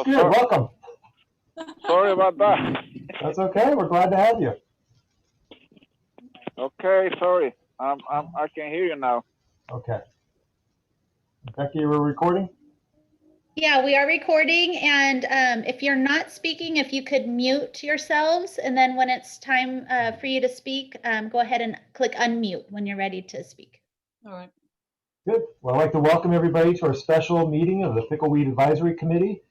good. Sorry, Welcome. sorry about that. That's okay. We're glad to have you. Okay, sorry. I can hear you now. Okay. Becky, we're recording? Yeah, we are recording, and if you're not speaking, if you could mute yourselves, and then when it's time for you to speak, go ahead and click unmute when you're ready to speak. All right. Good. Well, I'd like to welcome everybody to our special meeting of the Pickleweed Advisory Committee,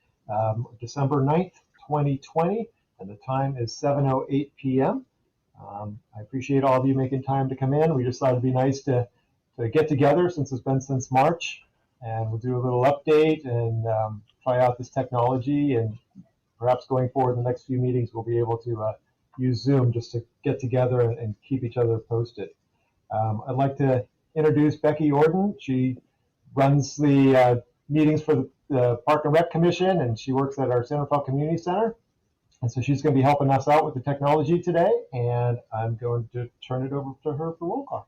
December 9th, 2020, and the time is 7:08 p.m. I appreciate all of you making time to come in. We just thought it'd be nice to get together since it's been since March, and we'll do a little update and try out this technology, and perhaps going forward in the next few meetings we'll be able to use Zoom just to get together and keep each other posted. I'd like to introduce Becky Orden. She runs the meetings for the Park and Rec Commission, and she works at our Centerville Community Center. And so she's going to be helping us out with the technology today, and I'm going to turn it over to her for roll call.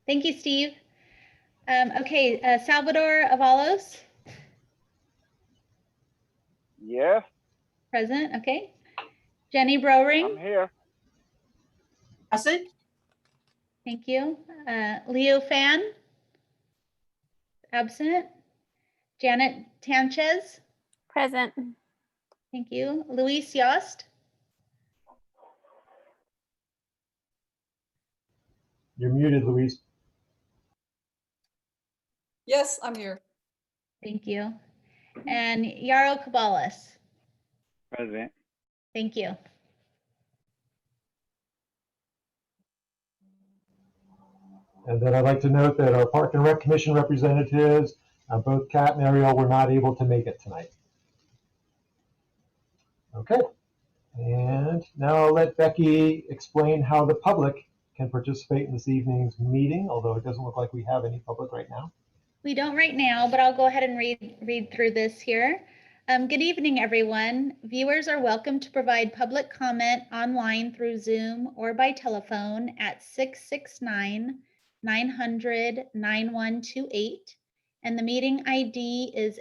Thank you, Steve. Okay, Salvador Avalos, Yes, present. Okay. Jenny I'm Browring, here. Present. thank you. Leo Fan, absent. Janet Tanchez, Present. thank you. Luis Yost, You're muted, Louise. Yes, I'm here. thank you. And Yaro Cabalas, Present. thank you. And then I'd like to note that our Park and Rec Commission representatives, both Kat and Ariel, were not able to make it tonight. Okay. And now I'll let Becky explain how the public can participate in this evening's meeting, although it doesn't look like we have any public right now. We don't right now, but I'll go ahead and read through this here. Good evening, everyone. Viewers are welcome to provide public comment online through Zoom or by telephone at 669-900-9128. And the meeting ID is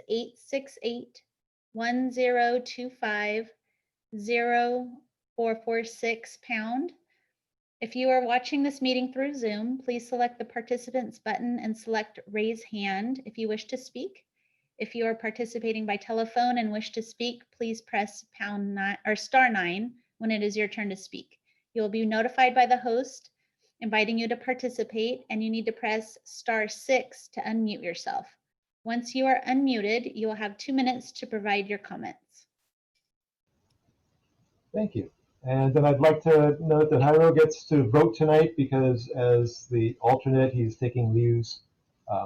868-1025-0446#. If you are watching this meeting through Zoom, please select the participants button and select raise hand if you wish to speak. If you are participating by telephone and wish to speak, please press *9 when it is your turn to speak. You will be notified by the host inviting you to participate, and you need to press *6 to unmute yourself. Once you are unmuted, you will have 2 minutes to provide your comments. Thank you. And then I'd like to note that Jairo gets to vote tonight because as the alternate, he's taking Liu's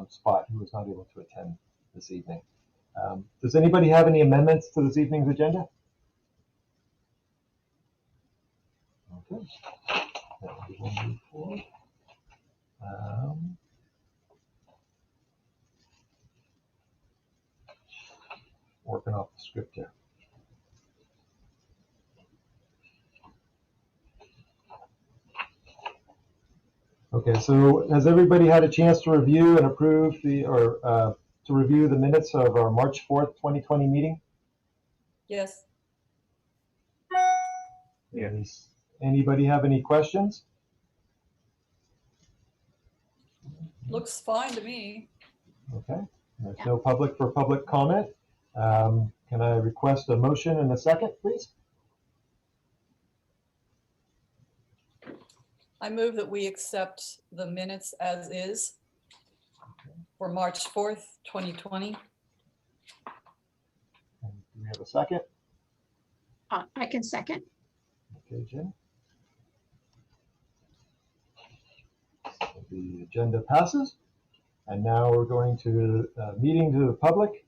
spot, who was not able to attend this evening. Does anybody have any amendments to this evening's agenda? Okay. We'll move forward. Working off the script here. Okay, so has everybody had a chance to review and approve to review the minutes of our March 4th, 2020 meeting? Yes. Does anybody have any questions? Looks fine to me. Okay, there's no public for public comment. Can I request a motion and a second, please? I move that we accept the minutes as is for March 4th, 2020. And do we have a second? I can second. Okay, Jen. So the agenda passes. And now we're going to meeting to the public.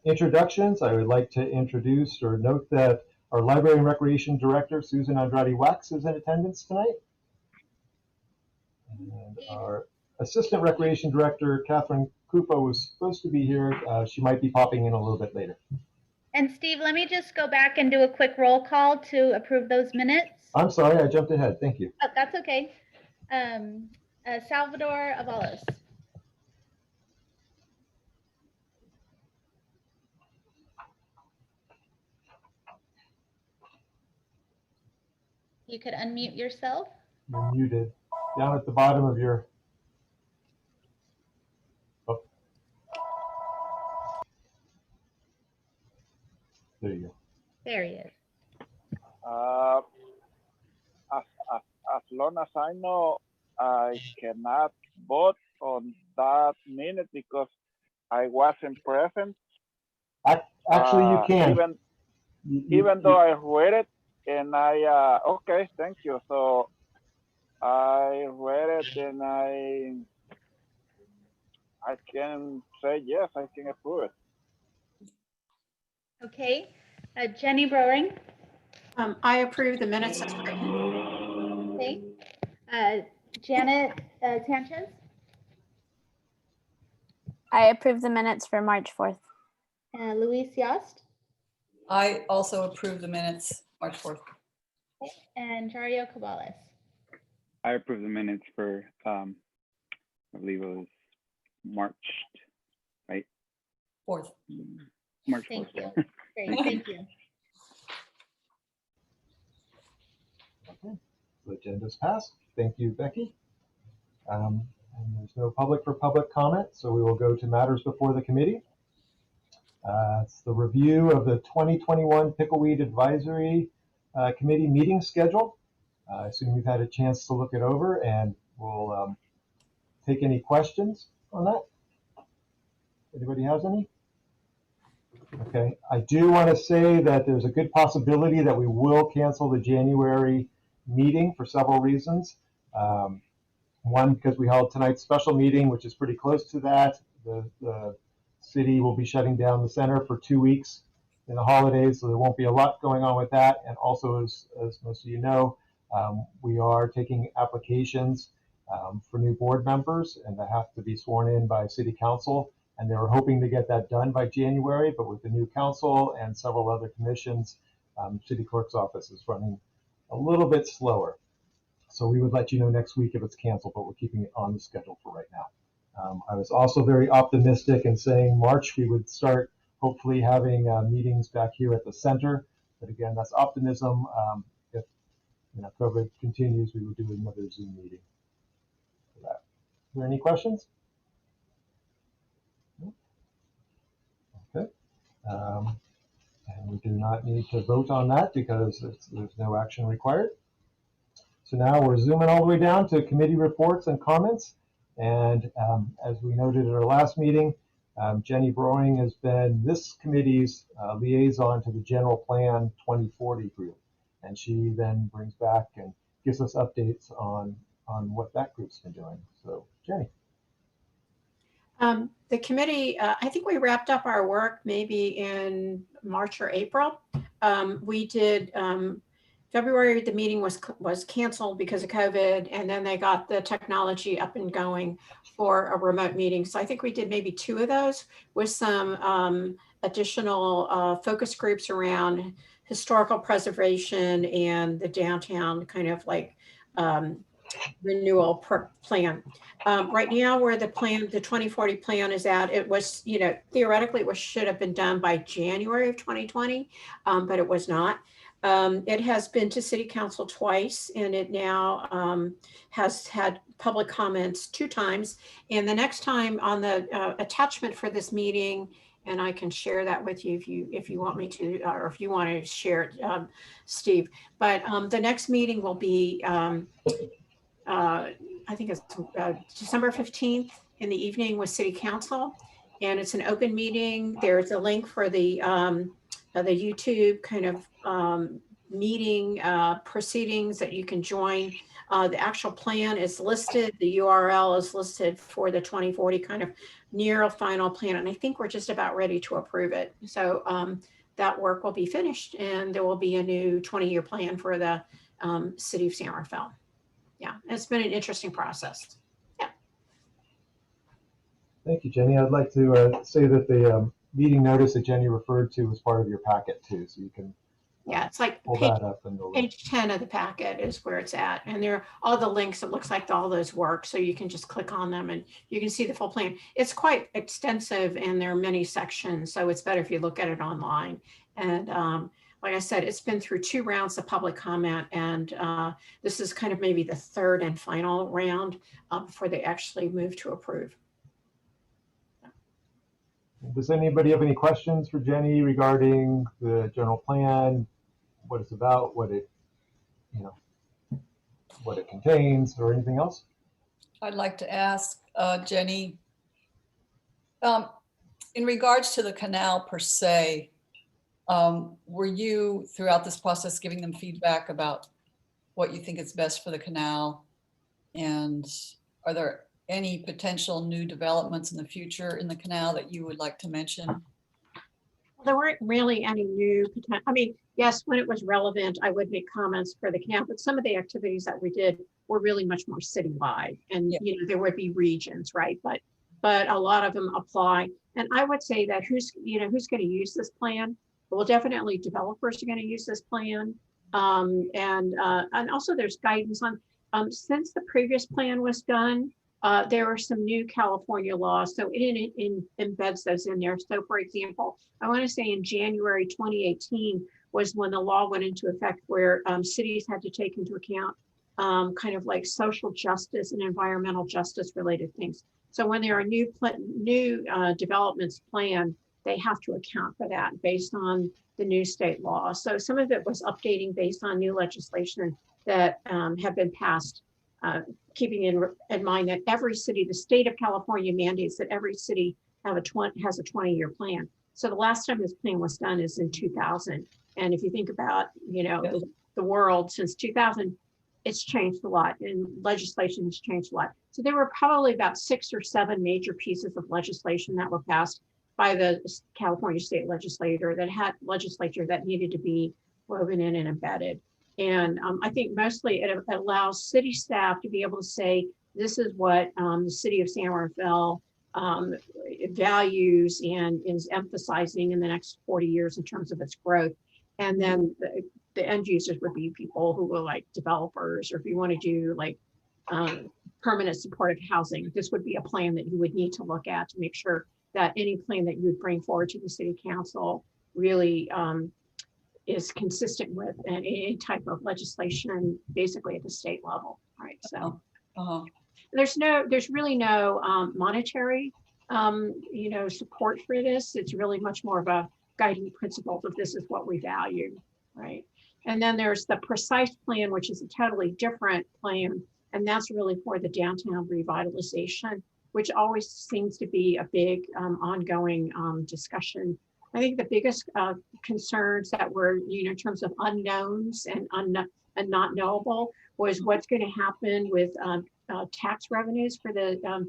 Introductions. I would like to introduce or note that our Library and Recreation Director, Susan Andrade-Wax, is in attendance tonight. And our Assistant Recreation Director, Catherine Kupa, was supposed to be here. She might be popping in a little bit later. And Steve, let me just go back and do a quick roll call to approve those minutes. I'm sorry, I jumped ahead. Thank you. Oh, that's okay. Salvador Avalos. you could unmute yourself. You're muted. Down at the bottom of your. Oh. There you go. There he is. As long as I know, I cannot vote on that minute because I wasn't present. Actually, you can. Even though I read it and okay, thank you. So I read it and I can say yes, I can approve it. Okay. Jenny Broering. I approve the minutes as written. Okay. Janet Sanchez. I approve the minutes for March 4th. Luis Yost. I also approve the minutes, March 4th. Okay. And Dario Cabales. I approve the minutes for, I believe it was March, right? 4th. March 4th. Thank you. Great. Thank you. Okay. The agenda's passed. Thank you, Becky. And there's no public for public comment, so we will go to matters before the committee. It's the review of the 2021 Pickleweed Advisory Committee meeting schedule. I assume you've had a chance to look it over, and we'll take any questions on that. Anybody has any? Okay, I do want to say that there's a good possibility that we will cancel the January meeting for several reasons. One, because we held tonight's special meeting, which is pretty close to that. The city will be shutting down the center for 2 weeks in the holidays, so there won't be a lot going on with that. And also, as most of you know, we are taking applications for new board members, and they have to be sworn in by city council. And they were hoping to get that done by January, but with the new council and several other commissions, city clerk's office is running a little bit slower. So we would let you know next week if it's canceled, but we're keeping it on the schedule for right now. I was also very optimistic in saying March we would start hopefully having meetings back here at the center. But again, that's optimism. If COVID continues, we would do another Zoom meeting for that. Are there any questions? Okay. And we do not need to vote on that because there's no action required. So now we're zooming all the way down to committee reports and comments. And as we noted at our last meeting, Jenny Broering has been this committee's liaison to the General Plan 2040 group. And she then brings back and gives us updates on what that group's been doing. So Jenny. The committee, I think we wrapped up our work maybe in March or April. We did February, the meeting was canceled because of COVID, and then they got the technology up and going for a remote meeting. So I think we did maybe 2 of those with some additional focus groups around historical preservation and the downtown kind of like renewal plan. Right now where the plan, the 2040 plan is at, it was, theoretically it should have been done by January of 2020, but it was not. It has been to city council twice, and it now has had public comments 2 times. And the next time on the attachment for this meeting, and I can share that with you if you want me to, or if you want to share it, Steve. But the next meeting will be, I think it's December 15th in the evening with city council, and it's an open meeting. There's a link for the YouTube kind of meeting proceedings that you can join. The actual plan is listed. The URL is listed for the 2040 kind of near a final plan. And I think we're just about ready to approve it. So that work will be finished, and there will be a new 20-year plan for the city of San Rafael. Yeah, it's been an interesting process. Yeah. Thank you, Jenny. I'd like to say that the meeting notice that Jenny referred to was part of your packet too, so you can it's like pull that up and page 10 of the packet is where it's at, and there are all the links. It looks like all those work, so you can just click on them and you can see the full plan. It's quite extensive, and there are many sections, so it's better if you look at it online. And like I said, it's been through 2 rounds of public comment, and this is kind of maybe the 3rd and final round before they actually move to approve. Does anybody have any questions for Jenny regarding the general plan, what it's about, what it, what it contains, or anything else? I'd like to ask Jenny, in regards to the canal per se, were you throughout this process giving them feedback about what you think is best for the canal? And are there any potential new developments in the future in the canal that you would like to mention? Well, there weren't really any new potential. I mean, yes, when it was relevant, I would make comments for the canal, but some of the activities that we did were really much more citywide, and Yeah. there would be regions, right? But a lot of them apply. And I would say that who's going to use this plan? Well, definitely developers are going to use this plan. And also there's guidance on, since the previous plan was done, there are some new California laws. So it embeds those in there. So for example, I want to say in January 2018 was when the law went into effect, where cities had to take into account kind of like social justice and environmental justice related things. So when there are new developments planned, they have to account for that based on the new state law. So some of it was updating based on new legislation that have been passed, keeping in mind that every city, the state of California mandates that every city has a 20-year plan. So the last time this plan was done is in 2000. And if you think about, the world since 2000, it's changed a lot, and legislation has changed a lot. So there were probably about 6 or 7 major pieces of legislation that were passed by the California state legislature that needed to be woven in and embedded. And I think mostly it allows city staff to be able to say, this is what the city of San Rafael values and is emphasizing in the next 40 years in terms of its growth. And then the end users would be people who were like developers, or if you want to do like permanent supportive housing, this would be a plan that you would need to look at to make sure that any plan that you would bring forward to the city council really is consistent with any type of legislation, basically at the state level, right? So there's really no monetary support for this. It's really much more of a guiding principle of this is what we value, right? And then there's the precise plan, which is a totally different plan, and that's really for the downtown revitalization, which always seems to be a big ongoing discussion. I think the biggest concerns that were, in terms of unknowns and not knowable, was what's going to happen with tax revenues for the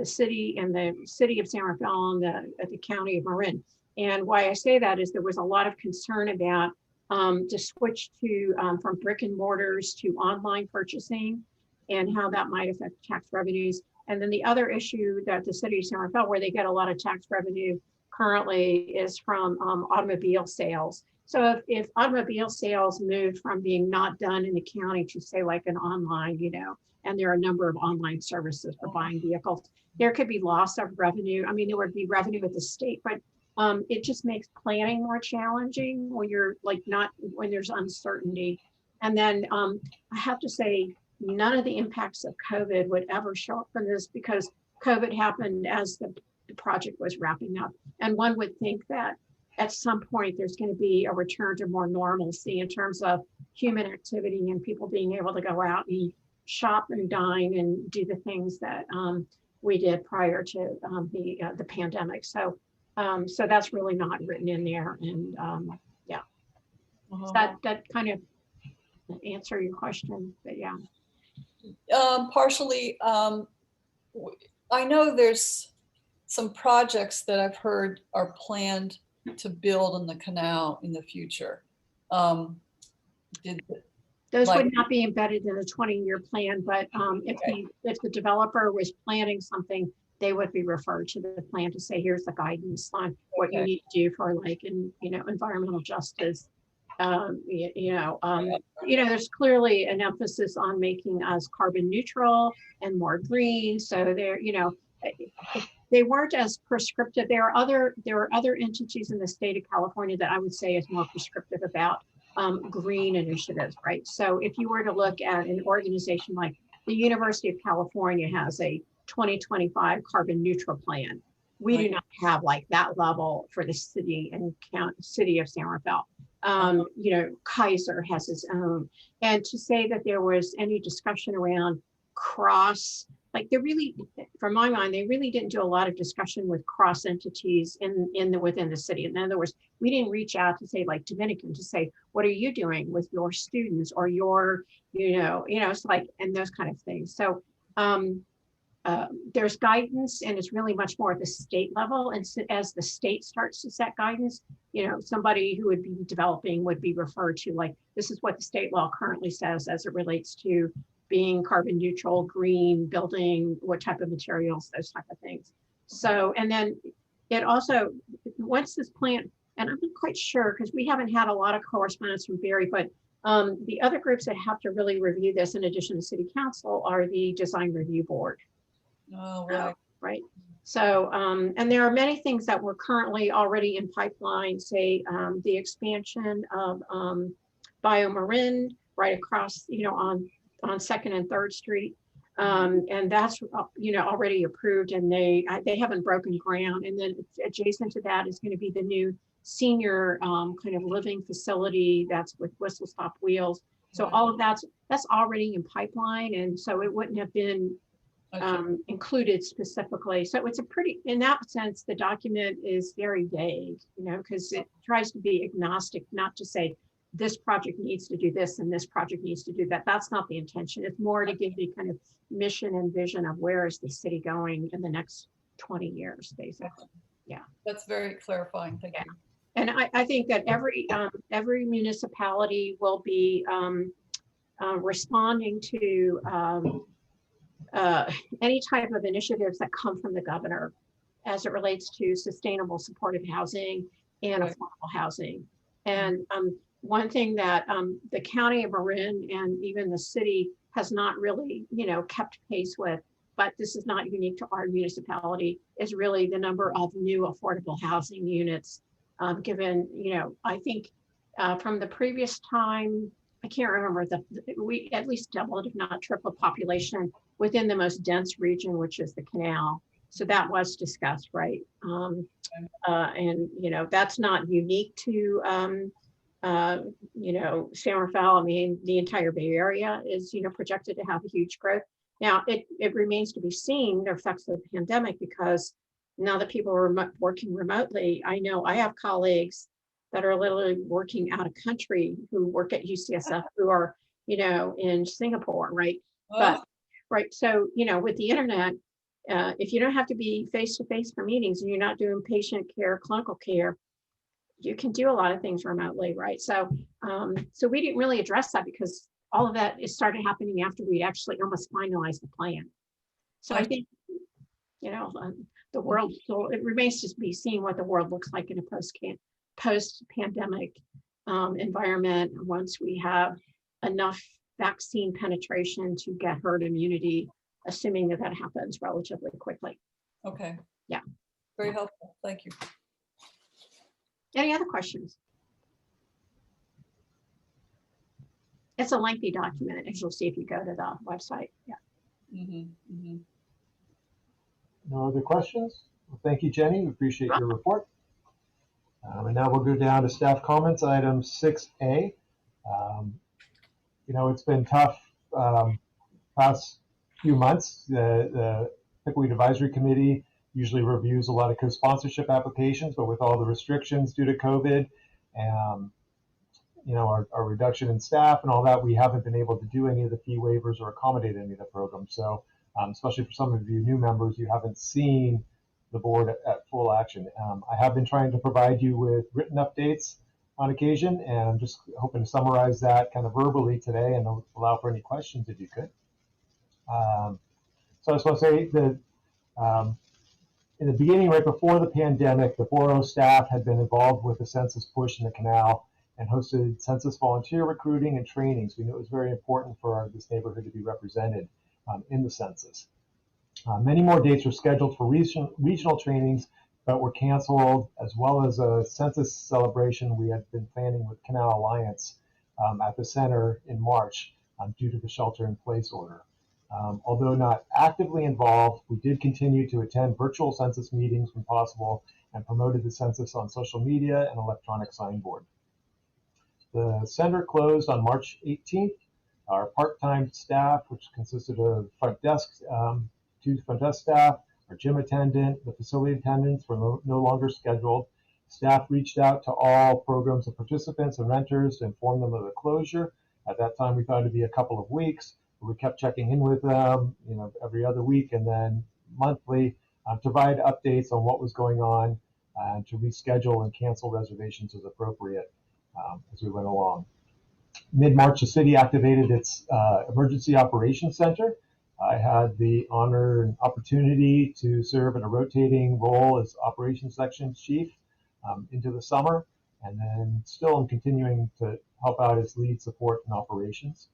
city and the city of San Rafael and the county of Marin. And why I say that is there was a lot of concern about to switch to from brick and mortars to online purchasing, and how that might affect tax revenues. And then the other issue that the city of San Rafael, where they get a lot of tax revenue currently, is from automobile sales. So if automobile sales moved from being not done in the county to say like an online, and there are a number of online services for buying vehicles, there could be loss of revenue. I mean, there would be revenue at the state, but it just makes planning more challenging when you're when there's uncertainty. And then I have to say, none of the impacts of COVID would ever show up from this, because COVID happened as the project was wrapping up. And one would think that at some point there's going to be a return to more normalcy in terms of human activity and people being able to go out and shop and dine and do the things that we did prior to the pandemic. So that's really not written in there. And that kind of answer your question, but yeah. Partially, I know there's some projects that I've heard are planned to build on the canal in the future. Those would not be embedded in a 20-year plan, but if the developer was planning something, they would be referred to the plan to say, here's the guidance on what you need to do for environmental justice. There's clearly an emphasis on making us carbon neutral and more green. So there, they weren't as prescriptive. There are other entities in the state of California that I would say is more prescriptive about green initiatives, right? So if you were to look at an organization like the University of California has a 2025 carbon neutral plan. We do not have like that level for the city and city of San Rafael. You know, Kaiser has its own. And to say that there was any discussion around cross, like they really, from my mind, they really didn't do a lot of discussion with cross entities within the city. In other words, we didn't reach out to say like Dominican to say, what are you doing with your students or your, it's like, and those kind of things. So there's guidance, and it's really much more at the state level. And so as the state starts to set guidance, somebody who would be developing would be referred to like, this is what the state law currently says as it relates to being carbon neutral, green, building, what type of materials, those type of things. So, and then it also, once this plant, and I'm not quite sure because we haven't had a lot of correspondence from Barry, but the other groups that have to really review this in addition to City Council are the Design Review Board. Oh, right. Right. So, and there are many things that were currently already in pipeline, say the expansion of BioMarin right across, on 2nd and 3rd Street. And that's, already approved, and they haven't broken ground. And then adjacent to that is going to be the new senior kind of living facility that's with whistle stop wheels. So all of that's already in pipeline. And so it wouldn't have been included specifically. So it's a pretty, in that sense, the document is very vague, because it tries to be agnostic, not to say this project needs to do this and this project needs to do that. That's not the intention. It's more to give the kind of mission and vision of where is the city going in the next 20 years, basically. Yeah. That's very clarifying. Thank you. And I think that every municipality will be responding to any type of initiatives that come from the governor as it relates to sustainable supportive housing and affordable housing. And one thing that the county of Marin and even the city has not really, kept pace with, but this is not unique to our municipality, is really the number of new affordable housing units given, I think from the previous time, I can't remember, we at least doubled, if not tripled population within the most dense region, which is the canal. So that was discussed, right? And, that's not unique to, San Rafael. I mean, the entire Bay Area is, projected to have a huge growth. Now, it remains to be seen the effects of the pandemic, because now that people are working remotely, I know I have colleagues that are literally working out of country who work at UCSF who are, in Singapore, right? Oh. But, right, so, with the internet, if you don't have to be face-to-face for meetings and you're not doing patient care, clinical care, you can do a lot of things remotely, right? So, so we didn't really address that because all of that started happening after we actually almost finalized the plan. So I think, the world, so it remains to be seen what the world looks like in a post-pandemic environment once we have enough vaccine penetration to get herd immunity, assuming that happens relatively quickly. Okay. Yeah. Very helpful. Thank you. Any other questions? It's a lengthy document, as you'll see if you go to the website. Yeah. Mm-hmm. Mm-hmm. No other questions? Well, thank you, Jenny. We appreciate your report. And now we'll go down to staff comments, item 6A. It's been tough past few months. The Pickleweed Advisory Committee usually reviews a lot of co-sponsorship applications, but with all the restrictions due to COVID, our reduction in staff and all that, we haven't been able to do any of the fee waivers or accommodate any of the programs. So especially for some of you new members, you haven't seen the board at full action. I have been trying to provide you with written updates on occasion, and I'm just hoping to summarize that kind of verbally today and allow for any questions if you could. So I just want to say that in the beginning, right before the pandemic, the borough staff had been involved with the census push in the canal and hosted census volunteer recruiting and training. So we knew it was very important for this neighborhood to be represented in the census. Many more dates were scheduled for regional trainings, but were canceled, as well as a census celebration we had been planning with Canal Alliance at the center in March due to the shelter-in-place order. Although not actively involved, we did continue to attend virtual census meetings when possible and promoted the census on social media and electronic signboard. The center closed on March 18th. Our part-time staff, which consisted of front desk, 2 front desk staff, our gym attendant, the facility attendants were no longer scheduled. Staff reached out to all programs and participants and renters to inform them of the closure. At that time, we thought it'd be a couple of weeks, but we kept checking in with them, every other week and then monthly to provide updates on what was going on and to reschedule and cancel reservations as appropriate as we went along. Mid-March, the city activated its Emergency Operations Center. I had the honor and opportunity to serve in a rotating role as Operations Section Chief into the summer, and then still I'm continuing to help out as lead support and operations.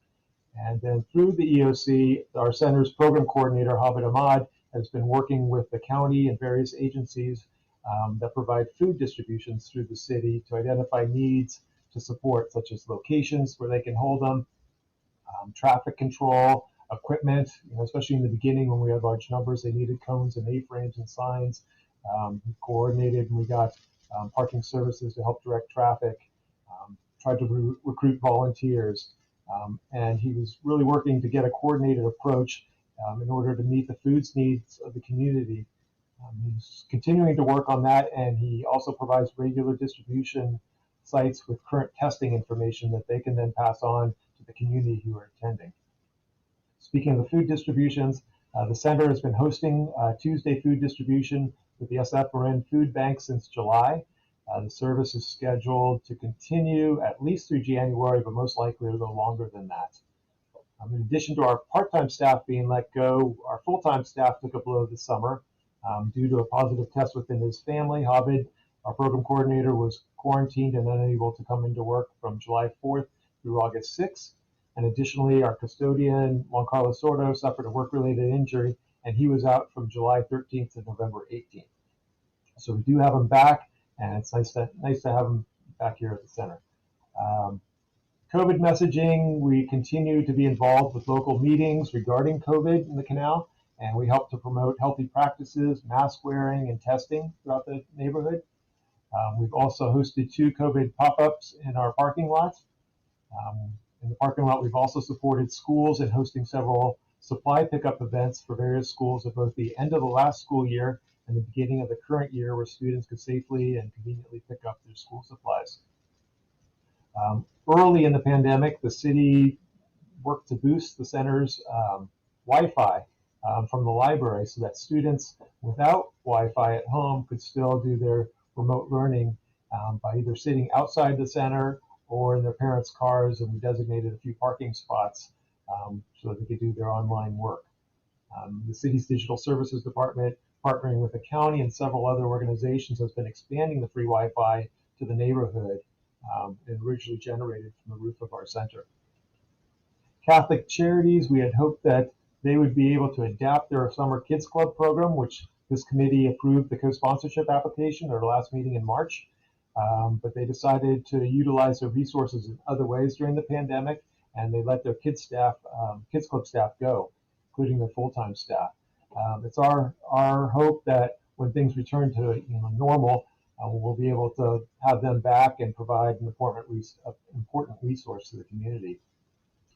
And then through the EOC, our center's program coordinator, Habib Ahmad, has been working with the county and various agencies that provide food distributions through the city to identify needs to support, such as locations where they can hold them, traffic control, equipment, especially in the beginning when we had large numbers, they needed cones and A-frames and signs. We coordinated and we got parking services to help direct traffic, tried to recruit volunteers, and he was really working to get a coordinated approach in order to meet the foods needs of the community. He's continuing to work on that, and he also provides regular distribution sites with current testing information that they can then pass on to the community who are attending. Speaking of the food distributions, the center has been hosting Tuesday food distribution with the SF Marin Food Bank since July. The service is scheduled to continue at least through January, but most likely it'll go longer than that. In addition to our part-time staff being let go, our full-time staff took a blow this summer due to a positive test within his family. Habib, our program coordinator, was quarantined and unable to come into work from July 4th through August 6th. And additionally, our custodian, Juan Carlos Sordo, suffered a work-related injury, and he was out from July 13th to November 18th. So we do have him back, and it's nice to have him back here at the center. COVID messaging, we continue to be involved with local meetings regarding COVID in the canal, and we help to promote healthy practices, mask wearing, and testing throughout the neighborhood. We've also hosted 2 COVID pop-ups in our parking lots. In the parking lot, we've also supported schools in hosting several supply pickup events for various schools at both the end of the last school year and the beginning of the current year, where students could safely and conveniently pick up their school supplies. Early in the pandemic, the city worked to boost the center's Wi-Fi from the library so that students without Wi-Fi at home could still do their remote learning by either sitting outside the center or in their parents' cars, and we designated a few parking spots so that they could do their online work. The city's digital services department, partnering with the county and several other organizations, has been expanding the free Wi-Fi to the neighborhood and originally generated from the roof of our center. Catholic Charities, we had hoped that they would be able to adapt their Summer Kids Club program, which this committee approved the co-sponsorship application at our last meeting in March. But they decided to utilize their resources in other ways during the pandemic, and they let their kids club staff go, including their full-time staff. It's our hope that when things return to normal, we'll be able to have them back and provide an important resource to the community.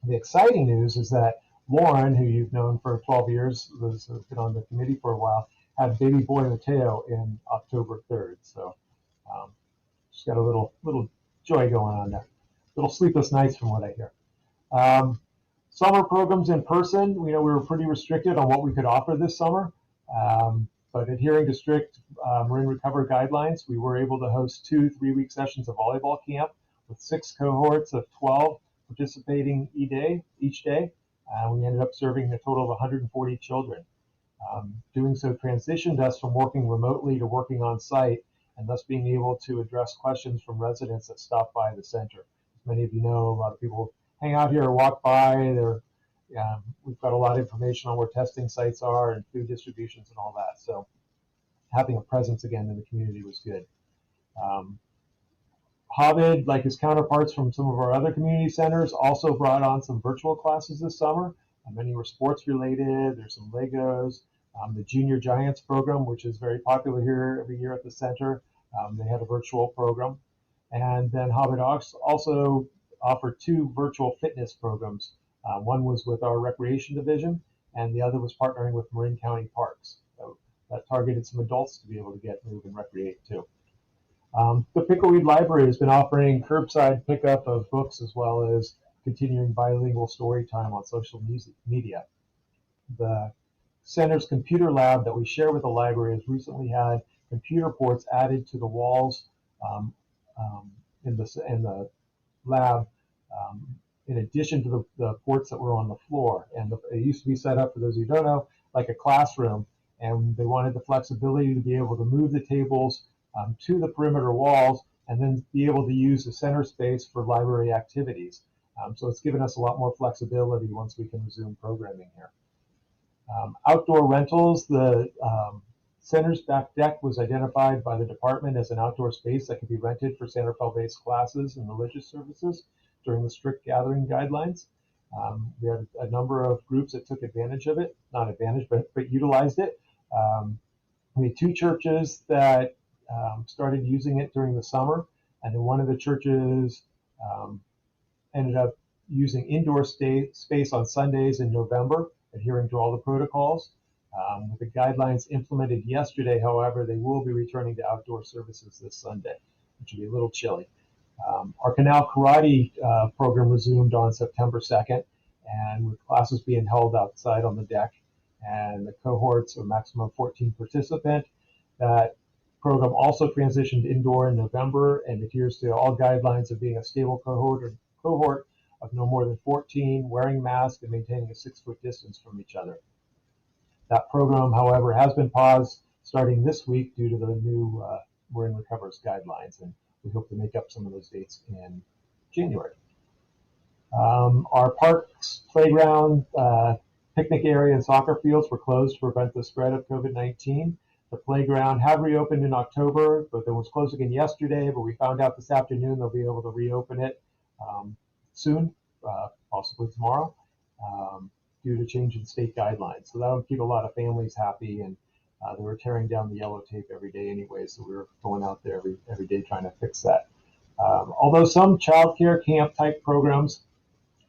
The exciting news is that Lauren, who you've known for 12 years, has been on the committee for a while, had baby boy Mateo in October 3rd. So she's got a little joy going on there. Little sleepless nights from what I hear. Summer programs in person, we were pretty restricted on what we could offer this summer, but adhering to strict Marin recovery guidelines, we were able to host 2 3-week sessions of volleyball camp with 6 cohorts of 12 participating each day. We ended up serving a total of 140 children. Doing so transitioned us from working remotely to working on site, and thus being able to address questions from residents that stop by the center. As many of you know, a lot of people hang out here or walk by. They're we've got a lot of information on where testing sites are and food distributions and all that. So having a presence again in the community was good. Hovid, like his counterparts from some of our other community centers, also brought on some virtual classes this summer. Many were sports related. There's some Legos. The Junior Giants program, which is very popular here every year at the center, they had a virtual program. And then Hovid also offered 2 virtual fitness programs. One was with our recreation division, and the other was partnering with Marin County Parks. So that targeted some adults to be able to get move and recreate too. The Pickleweed Library has been offering curbside pickup of books as well as continuing bilingual story time on social media. The center's computer lab that we share with the library has recently had computer ports added to the walls in the lab, in addition to the ports that were on the floor. And it used to be set up, for those who don't know, like a classroom, and they wanted the flexibility to be able to move the tables to the perimeter walls and then be able to use the center space for library activities. So it's given us a lot more flexibility once we can resume programming here. Outdoor rentals, the center's back deck was identified by the department as an outdoor space that could be rented for Santa Fe-based classes and religious services during the strict gathering guidelines. We had a number of groups that took advantage of it, not advantage, but utilized it. We had 2 churches that started using it during the summer, and then one of the churches ended up using indoor space on Sundays in November, adhering to all the protocols. With the guidelines implemented yesterday, however, they will be returning to outdoor services this Sunday, which will be a little chilly. Our Canal Karate program resumed on September 2nd, and with classes being held outside on the deck, and the cohorts of maximum 14 participant. That program also transitioned indoor in November and adheres to all guidelines of being a stable cohort of no more than 14, wearing masks, and maintaining a 6-foot distance from each other. That program, however, has been paused starting this week due to the new Marin Recovers guidelines, and we hope to make up some of those dates in January. Our parks, playground, picnic area, and soccer fields were closed to prevent the spread of COVID-19. The playground had reopened in October, but it was closed again yesterday, but we found out this afternoon they'll be able to reopen it soon, possibly tomorrow, due to change in state guidelines. So that would keep a lot of families happy, and they were tearing down the yellow tape every day anyway, so we were going out there every day trying to fix that. Although some childcare camp type programs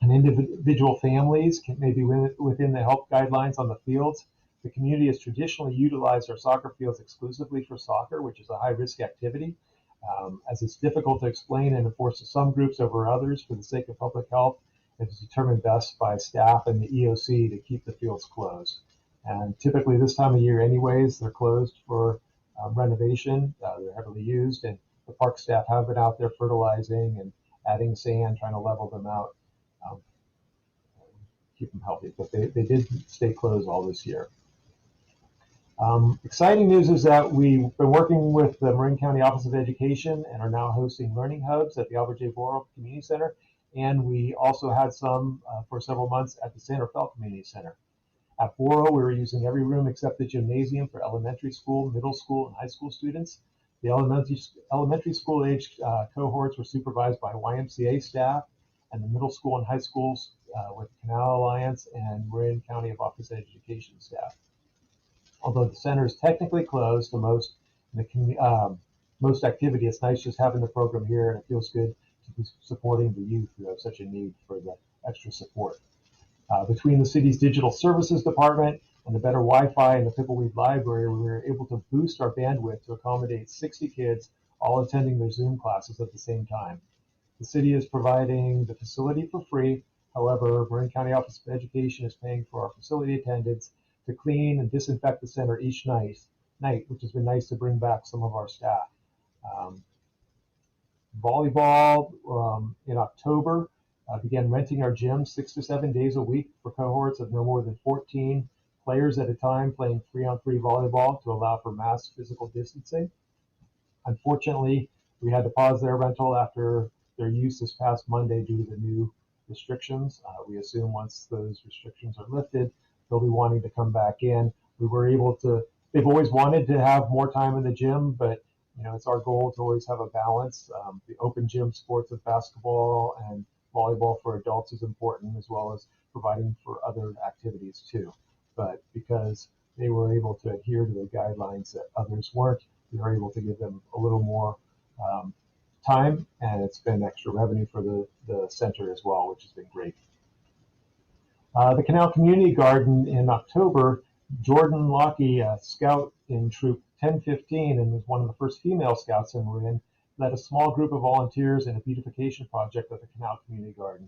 and individual families may be within the health guidelines on the fields, the community has traditionally utilized our soccer fields exclusively for soccer, which is a high-risk activity, as it's difficult to explain and enforce to some groups over others for the sake of public health. It is determined best by staff and the EOC to keep the fields closed. And typically this time of year anyways, they're closed for renovation. They're heavily used, and the park staff have been out there fertilizing and adding sand, trying to level them out, keep them healthy. But they did stay closed all this year. Exciting news is that we've been working with the Marin County Office of Education and are now hosting learning hubs at the Albert J. Borough Community Center. And we also had some for several months at the Santa Fe Community Center. At Borough, we were using every room except the gymnasium for elementary school, middle school, and high school students. The elementary school age cohorts were supervised by YMCA staff, and the middle school and high schools with Canal Alliance and Marin County Office of Education staff. Although the center is technically closed to most activity, it's nice just having the program here, and it feels good to be supporting the youth who have such a need for the extra support. Between the city's digital services department and the better Wi-Fi in the Pickleweed Library, we were able to boost our bandwidth to accommodate 60 kids all attending their Zoom classes at the same time. The city is providing the facility for free. However, Marin County Office of Education is paying for our facility attendants to clean and disinfect the center each night, which has been nice to bring back some of our staff. Volleyball in October began renting our gym 6 to 7 days a week for cohorts of no more than 14 players at a time, playing 3-on-3 volleyball to allow for mass physical distancing. Unfortunately, we had to pause their rental after their use this past Monday due to the new restrictions. We assume once those restrictions are lifted, they'll be wanting to come back in. We were able to, they've always wanted to have more time in the gym, but it's our goal to always have a balance. The open gym sports of basketball and volleyball for adults is important, as well as providing for other activities too. But because they were able to adhere to the guidelines that others weren't, we were able to give them a little more time, and it's been extra revenue for the center as well, which has been great. The Canal Community Garden in October, Jordan Lockey, a scout in Troop 1015 and was one of the first female scouts in Marin, led a small group of volunteers in a beautification project at the Canal Community Garden.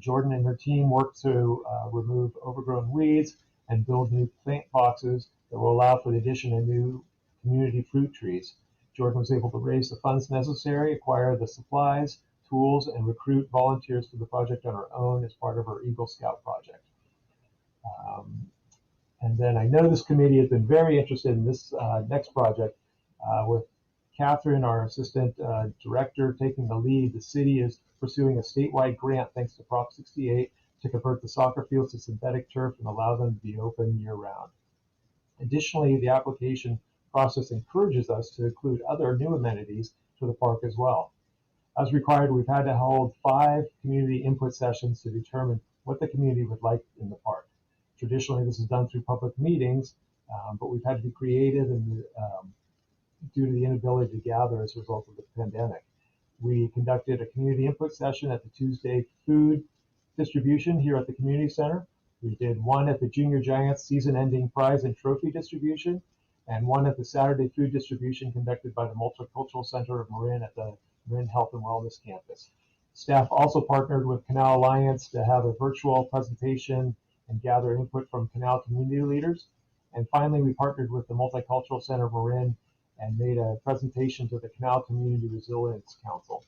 Jordan and her team worked to remove overgrown weeds and build new plant boxes that will allow for the addition of new community fruit trees. Jordan was able to raise the funds necessary, acquire the supplies, tools, and recruit volunteers for the project on her own as part of her Eagle Scout project. And then I know this committee has been very interested in this next project with Catherine, our assistant director, taking the lead. The city is pursuing a statewide grant thanks to Prop 68 to convert the soccer fields to synthetic turf and allow them to be open year-round. Additionally, the application process encourages us to include other new amenities to the park as well. As required, we've had to hold 5 community input sessions to determine what the community would like in the park. Traditionally, this is done through public meetings, but we've had to be creative and due to the inability to gather as a result of the pandemic. We conducted a community input session at the Tuesday food distribution here at the community center. We did one at the Junior Giants season-ending prize and trophy distribution, and one at the Saturday food distribution conducted by the Multicultural Center of Marin at the Marin Health and Wellness Campus. Staff also partnered with Canal Alliance to have a virtual presentation and gather input from Canal community leaders. And finally, we partnered with the Multicultural Center of Marin and made a presentation to the Canal Community Resilience Council.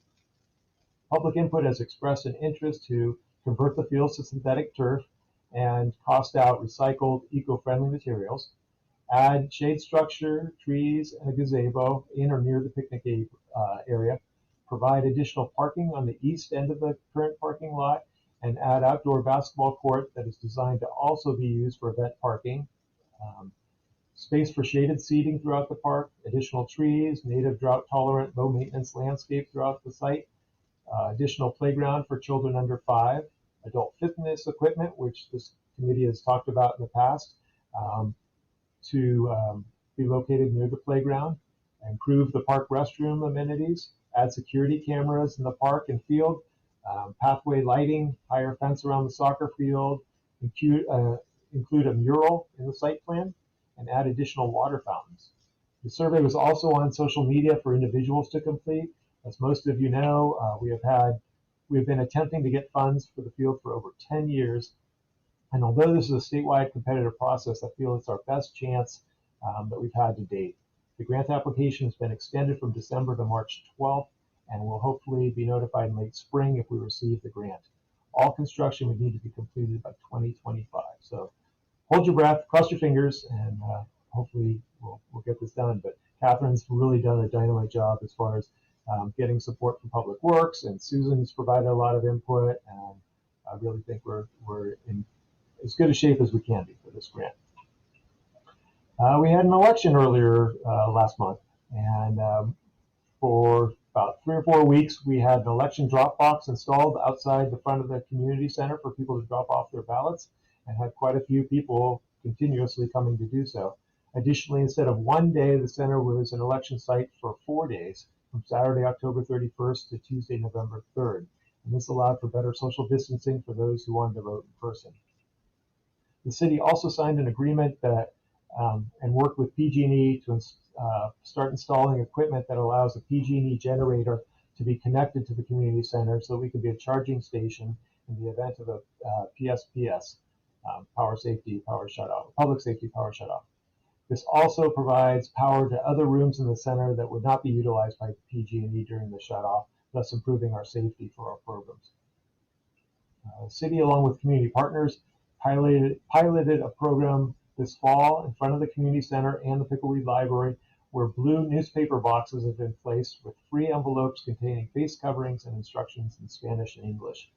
Public input has expressed an interest to convert the fields to synthetic turf and cost out recycled eco-friendly materials, add shade structure, trees, and a gazebo in or near the picnic area, provide additional parking on the east end of the current parking lot, and add outdoor basketball court that is designed to also be used for event parking, space for shaded seating throughout the park, additional trees, native drought-tolerant, low-maintenance landscape throughout the site, additional playground for children under 5, adult fitness equipment, which this committee has talked about in the past, to be located near the playground, improve the park restroom amenities, add security cameras in the park and field, pathway lighting, higher fence around the soccer field, include a mural in the site plan, and add additional water fountains. The survey was also on social media for individuals to complete. As most of you know, we have been attempting to get funds for the field for over 10 years. And although this is a statewide competitive process, I feel it's our best chance that we've had to date. The grant application has been extended from December to March 12th, and we'll hopefully be notified in late spring if we receive the grant. All construction would need to be completed by 2025. So hold your breath, cross your fingers, and hopefully we'll get this done. But Catherine's really done a dynamite job as far as getting support from Public Works, and Susan's provided a lot of input, and I really think we're in as good a shape as we can be for this grant. We had an election earlier last month, and for about 3 or 4 weeks, we had an election drop box installed outside the front of the community center for people to drop off their ballots, and had quite a few people continuously coming to do so. Additionally, instead of one day, the center was an election site for 4 days, from Saturday, October 31st to Tuesday, November 3rd. And this allowed for better social distancing for those who wanted to vote in person. The city also signed an agreement that and worked with PG&E to start installing equipment that allows a PG&E generator to be connected to the community center so we can be a charging station in the event of a PSPS, public safety power shutoff. This also provides power to other rooms in the center that would not be utilized by PG&E during the shutoff, thus improving our safety for our programs. The city, along with community partners, piloted a program this fall in front of the community center and the Pickleweed Library, where blue newspaper boxes have been placed with free envelopes containing face coverings and instructions in Spanish and English.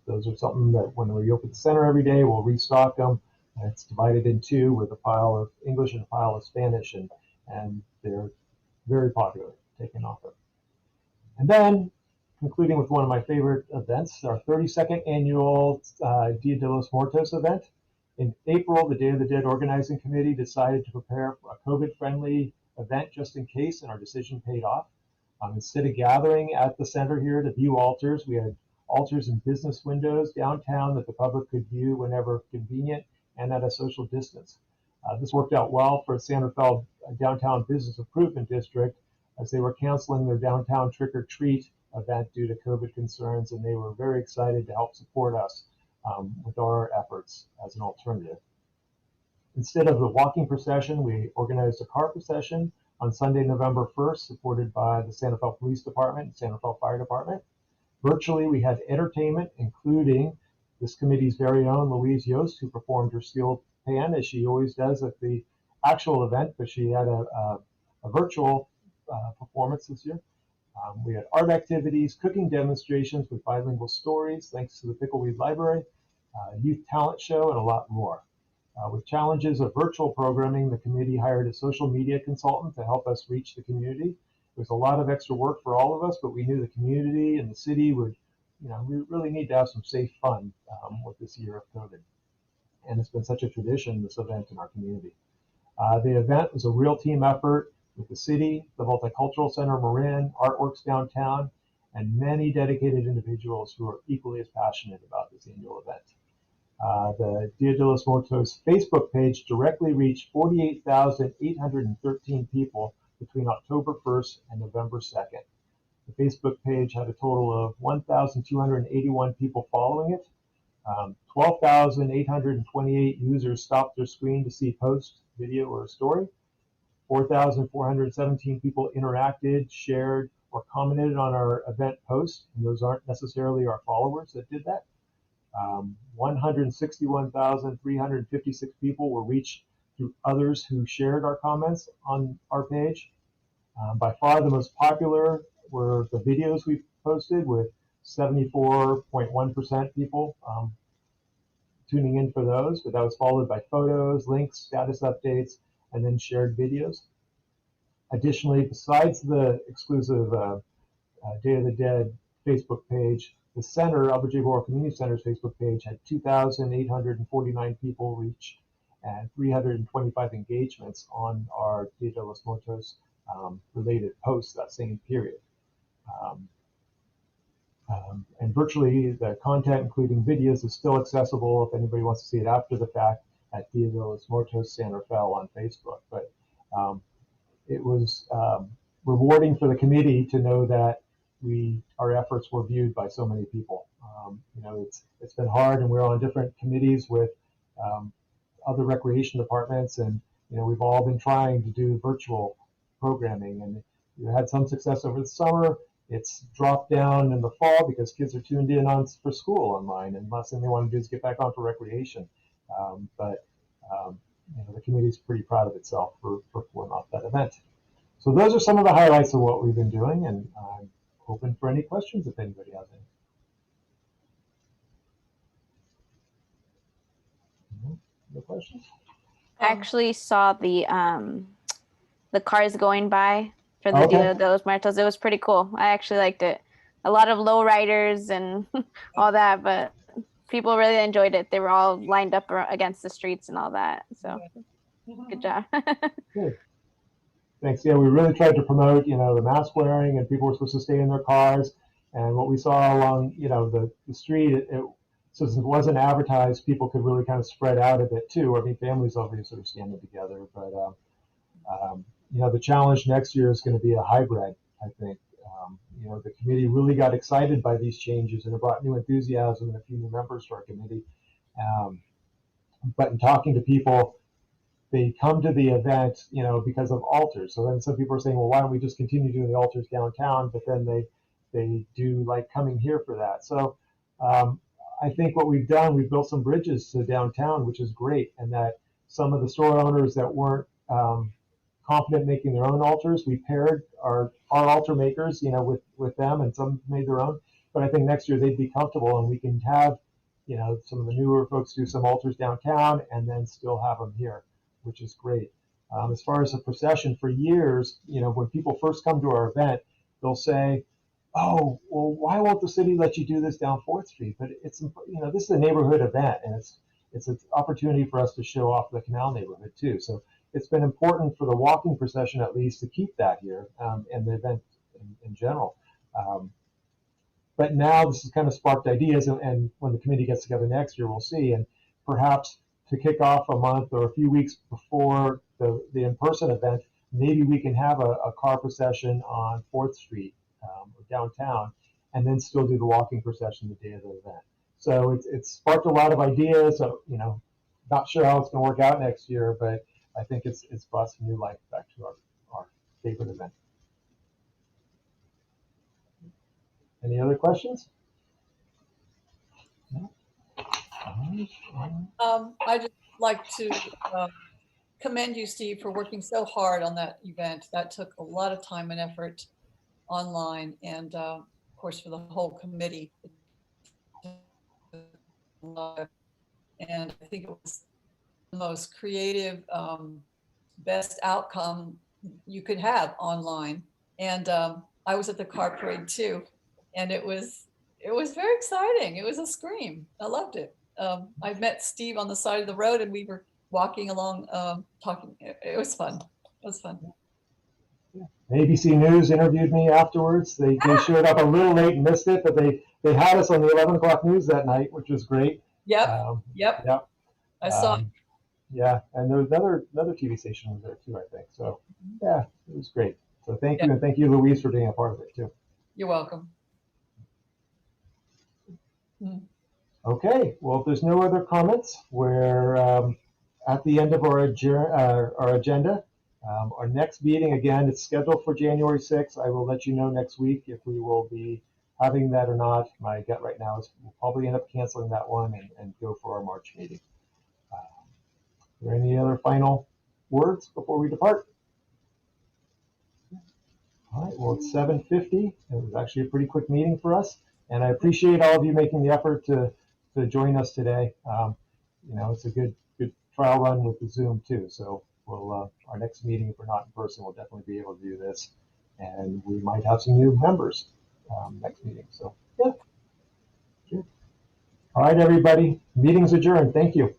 Those are something that when we open the center every day, we'll restock them. It's divided in two with a pile of English and a pile of Spanish, and they're very popular, taking off. And then, concluding with one of my favorite events, our 32nd annual Dia de los Muertos event. In April, the Day of the Dead Organizing Committee decided to prepare for a COVID-friendly event just in case, and our decision paid off. Instead of gathering at the center here to view altars, we had altars in business windows downtown that the public could view whenever convenient and at a social distance. This worked out well for Santa Fe Downtown Business Improvement District, as they were canceling their downtown trick-or-treat event due to COVID concerns, and they were very excited to help support us with our efforts as an alternative. Instead of the walking procession, we organized a car procession on Sunday, November 1st, supported by the Santa Fe Police Department and Santa Fe Fire Department. Virtually, we had entertainment, including this committee's very own Louise Yost, who performed her steel pan, as she always does at the actual event, but she had a virtual performance this year. We had art activities, cooking demonstrations with bilingual stories, thanks to the Pickleweed Library, youth talent show, and a lot more. With challenges of virtual programming, the committee hired a social media consultant to help us reach the community. It was a lot of extra work for all of us, but we knew the community and the city would, we really need to have some safe fun with this year of COVID. And it's been such a tradition, this event in our community. The event was a real team effort with the city, the Multicultural Center, Marin, Artworks Downtown, and many dedicated individuals who are equally as passionate about this annual event. The Dia de los Muertos Facebook page directly reached 48,813 people between October 1st and November 2nd. The Facebook page had a total of 1,281 people following it. 12,828 users stopped their screen to see a post, video, or a story. 4,417 people interacted, shared, or commented on our event post, and those aren't necessarily our followers that did that. 161,356 people were reached through others who shared our comments on our page. By far the most popular were the videos we posted, with 74.1% people tuning in for those, but that was followed by photos, links, status updates, and then shared videos. Additionally, besides the exclusive Day of the Dead Facebook page, the center, Albert J. Boral Community Center's Facebook page, had 2,849 people reached and 325 engagements on our Dia de los Muertos related posts that same period. And virtually the content, including videos, is still accessible if anybody wants to see it after the fact at Dia de los Muertos Santa Fe on Facebook. But it was rewarding for the committee to know that our efforts were viewed by so many people. It's been hard, and we're on different committees with other recreation departments, and we've all been trying to do virtual programming, and we had some success over the summer. It's dropped down in the fall because kids are tuned in for school online, and the last thing they want to do is get back on for recreation. But the committee's pretty proud of itself for pulling off that event. So those are some of the highlights of what we've been doing, and I'm open for any questions if anybody has any. No questions? I actually saw the cars going by for the Dia de los Muertos. It was pretty cool. I actually liked it. A lot of low riders and all that, but people really enjoyed it. They were all lined up against the streets and all that. So good job. Good. Thanks. Yeah, we really tried to promote, the mask wearing, and people were supposed to stay in their cars. And what we saw along, the street, since it wasn't advertised, people could really kind of spread out a bit too. I mean, families obviously are standing together, but the challenge next year is going to be a hybrid, I think. The committee really got excited by these changes, and it brought new enthusiasm and a few new members to our committee. But in talking to people, they come to the event, because of altars. So then some people are saying, well, why don't we just continue doing the altars downtown? But then they do like coming here for that. So I think what we've done, we've built some bridges to downtown, which is great. And that some of the store owners that weren't confident making their own altars, we paired our altar makers, with them, and some made their own. but I think next year they'd be comfortable, and we can have, you know, some of the newer folks do some altars downtown and then still have them here, which is great. As far as the procession, for years, you know, when people first come to our event, they'll say, oh, well, why won't the city let you do this down 4th Street? But it's, you know, this is a neighborhood event, and it's an opportunity for us to show off the canal neighborhood too. So it's been important for the walking procession, at least, to keep that here, and the event in general. But now this has kind of sparked ideas, and when the committee gets together next year, we'll see. And perhaps to kick off a month or a few weeks before the in-person event, maybe we can have a car procession on 4th Street or downtown, and then still do the walking procession the day of the event. So it's sparked a lot of ideas. So, you know, not sure how it's going to work out next year, but I think it's brought some new life back to our favorite event. Any other questions? No? I'd just like to commend you, Steve, for working so hard on that event. That took a lot of time and effort online, and of course for the whole committee. And I think it was the most creative, best outcome you could have online. And I was at the car parade too, and it was very exciting. It was a scream. I loved it. I met Steve on the side of the road, and we were walking along, talking. It was fun. It was fun. ABC News interviewed me afterwards. They showed up a little late and missed it, but they had us on the 11 o'clock news that night, which was great. Yep. Yep. I saw it. Yeah, and there was another TV station was there too, I think. So yeah, it was great. So thank you, and thank you, Louise, for being a part of it too. You're welcome. Okay, well, if there's no other comments, we're at the end of our agenda. Our next meeting, again, it's scheduled for January 6th. I will let you know next week if we will be having that or not. My gut right now is we'll probably end up canceling that one and go for our March meeting. Are there any other final words before we depart? All right, well, it's 7:50. It was actually a pretty quick meeting for us, and I appreciate all of you making the effort to join us today. You know, it's a good trial run with the Zoom too. So we'll our next meeting, if we're not in person, we'll definitely be able to do this, and we might have some new members next meeting. So yeah, good. All right, everybody, meeting's adjourned. Thank you.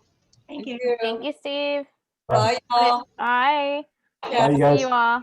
Thank you. Thank you, Steve. Bye, y'all. Bye. Bye, you guys. See you all.